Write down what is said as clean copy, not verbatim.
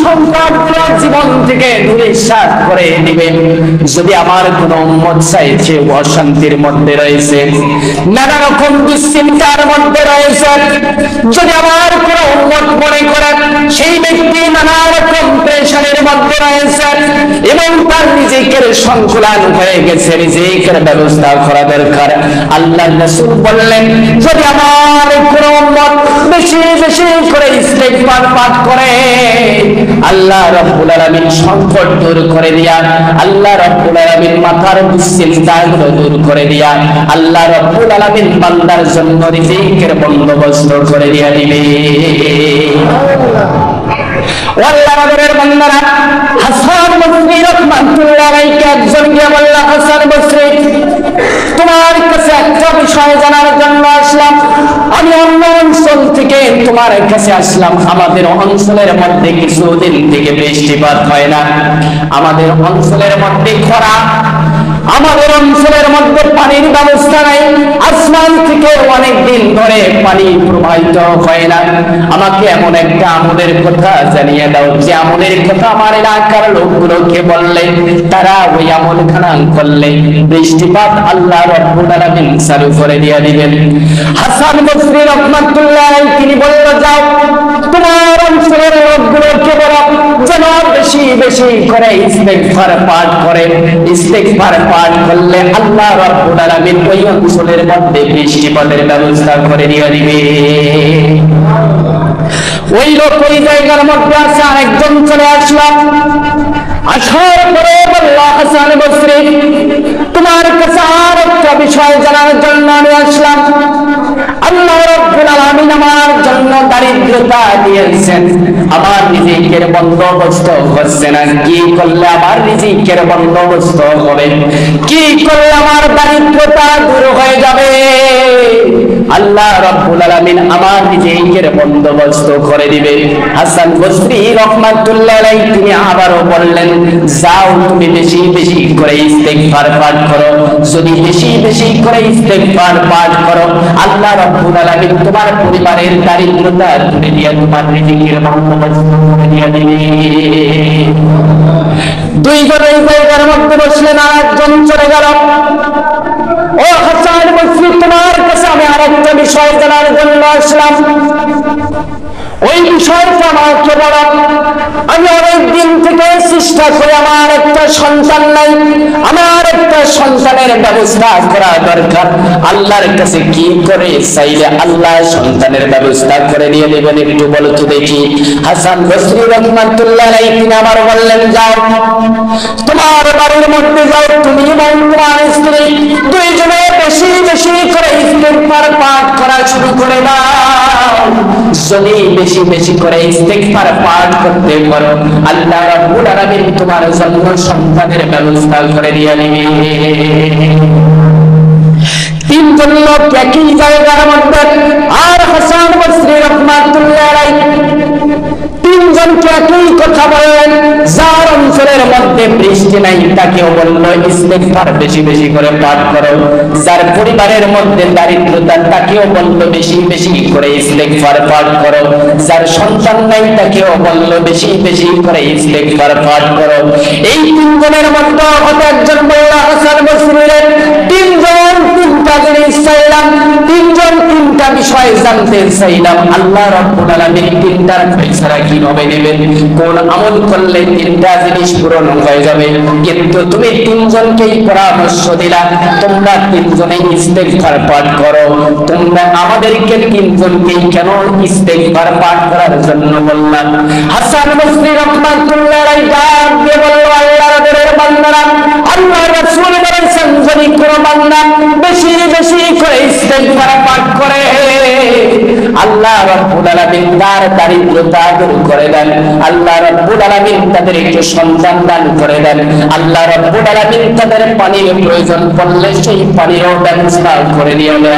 সংকটগুলো জীবন থেকে নিঃশ্বাস করে দিবে। যদি আমার কোন উম্মত চাইছে অশান্তির মধ্যে রয়েছে, নানা রকম দুশ্চিন্তার মধ্যে রয়েছে, যদি আমার কোন উম্মত মনে করে সেই ব্যক্তি নানা রকম প্রেশারের মধ্যে রয়েছে এবং তার রিজিকের সংকুলান হয়ে গেছে, রিজিকের ব্যবস্থা করা দরকার, আল্লাহর রাসূল বললেন যদি আমার কোন উম্মত বেশি বেশি করে ইস্তিগফার পাঠ করে, আল্লাহ রাব্বুল আলামিন সংকট দূর করে দিয়া, আল্লাহ রাব্বুল আলামিন মাথার দুশ্চিন্তাগুলো দূর করে দিয়া, আল্লাহ রাব্বুল আলামিন বান্দার জন্য রিজিকের বন্দোবস্ত করে দিয়া দিবে। আল্লাহর বান্দারা, হাসান বসরি রাহমাতুল্লাহ আলাইহি একজন গিয়ে বলল, হাসান বসরি তোমার কাছে একটা বিষয় জানার জন্য আসলাম। আমি অন্য অঞ্চল থেকে তোমার কাছে আসলাম। আমাদের অঞ্চলের মধ্যে কিছুদিন থেকে বৃষ্টিপাত হয় না, আমাদের অঞ্চলের মধ্যে খরা, আমাদের অঞ্চলের মধ্যে পানির ব্যবস্থা নাই, আসমান থেকে অনেক দিন ধরে পানি প্রবাহিত হয় না। আমাকে এমন একটা আমলের কথা জানিয়ে দাও যে আমলের কথা আমার এলাকার লোকগুলোকে বললে তারা ওই আমলখানা করলে বৃষ্টিপাত আল্লাহ রাব্বুল আলামিন চালু করে দিয়ে দিবেন। হাসান বসরি রাহমাতুল্লাহ আলাইহি তিনি বলল, যাও তোমার অঞ্চলের লোকগুলোকে বলো যেন বেশি বেশি করে ইস্তিগফার পাঠ করে। ইস্তিগফার পাঠ করলে আল্লাহ রাব্বুল আলামিন ওই অঞ্চলের মধ্যে বৃষ্টিপাতের ব্যবস্থা করে দিয়ে দিবে। ওই লোক ওই জায়গার মধ্যে আছে, আরেকজন চলে আসলাম। আসার পরে বলল, হাসান বসরি তোমার কাছে আর একটা বিষয় জানার জন্য আমি আসলাম। আল্লাহ রাব্বুল আলামিন আমার জন্য দারিদ্রতা দিয়েছেন, আমার রিজিকের বন্দোবস্ত হচ্ছে না। কি করলে আমার রিজিকের বন্দোবস্ত হবে? কি করলে আমার দারিদ্রতা দূর হয়ে যাবে? আল্লাহ রাব্বুল আলামিন আমার রিজিকের বন্দোবস্ত করে দিবে। হাসান বসরি রাহমাতুল্লাহ আলাইহি তিনি আবারও বললেন, যাও তুমি বেশি বেশি করে ইস্তিগফার পাঠ করো। যদি বেশি বেশি করে ইস্তিগফার পাঠ করো, আল্লাহ রাব্বুল আলামিন তোমার পরিবারের দারিদ্রতা দূরে দিয়ে তোমার রিজিকের বন্দোবস্ত করে দিয়ে দিবে। দুইজন এই জায়গার মধ্যে বসলেন, আর একজন চলে গেল। ও হাসান বসরি তোমার কাছে আমি আরেকটা বিষয় জানার জন্য আসলাম। ওই বিষয়টা আমাকে বলো। আমি অনেক দিন থেকে চেষ্টা করে আমার একটা সন্তান নাই, আমার একটা সন্তানের ব্যবস্থা করা দরকার। আল্লাহর কাছে কি করে চাইলে আল্লাহ সন্তানের ব্যবস্থা করে দিয়ে দেবেন একটু বলো তো দেখি। হাসান বসরি রাহমাতুল্লাহ আলাইহি তিনি আবার বললেন, যাও তোমার বাড়ির মধ্যে যাও, তুমি এবং তোমার স্ত্রী দুইজনে বেশি বেশি করে ইস্তিগফার পাঠ করা শুরু করে দাও। যদি বেশি বেশি করে ইস্তিগফার পাঠ করতে পারো, আল্লাহ রাব্বুল আলামিন তোমার জন্য সন্তানের ব্যবস্থা করে দিয়ে দিবে। তিনজন লোক একই জায়গার মধ্যে, আর হাসান বসরি রাহমাতুল্লাহ আলাইহি তিনজনকে একই কথা বললেন। যার অঞ্চলের মধ্যে বৃষ্টি নাই তাকেও বলল ইস্তিগফার বেশি বেশি করে পাঠ করো। যার পরিবারের মধ্যে দারিদ্রতা তাকেও বলল বেশি বেশি করে ইস্তিগফার পাঠ করো। যার সন্তান নাই তাকেও বলল বেশি বেশি করে ইস্তিগফার পাঠ করো। এই তিনজনের মধ্যে হঠাৎ একজন বলল, হাসান বসরি তিনজন তিনটা জিনিস চাইলাম, তিনজন তিনটা বিষয় জানতে চাইলাম। আল্লাহ রাব্বুল আলামিন তিনটার ফয়সালা কিভাবে নেবেন, কোন আমল করলে তিনটা জিনিস পূরণ হয়ে যাবে। কিন্তু তুমি তিনজনকেই পরামর্শ দিলা তোমরা তিনজনেই ইস্তিগফার পাঠ করো। তোমরা আমাদেরকে তিনজনকেই কেন ইস্তিগফার পাঠ করার জন্য বললাম? হাসান বসরি রাহমাতুল্লাহ আলাইহি ডাক দিয়ে বলল, আল্লাহর বান্দারা, আল্লাহ রাসূল বলেছেন যদি কোন বান্দা বেশি বেশি করে ইস্তিগফার পাঠ করে, আল্লাহ রাব্বুল আলামিন তার দারিদ্রতা দূর করে দেন। আল্লাহ রাব্বুল আলামিন তাদেরকে সন্তান দান করে দেন। আল্লাহ রাব্বুল আলামিন তাদের পানির প্রয়োজন পড়লে সেই পানিরও ব্যবস্থা করে দিয়ে দেন।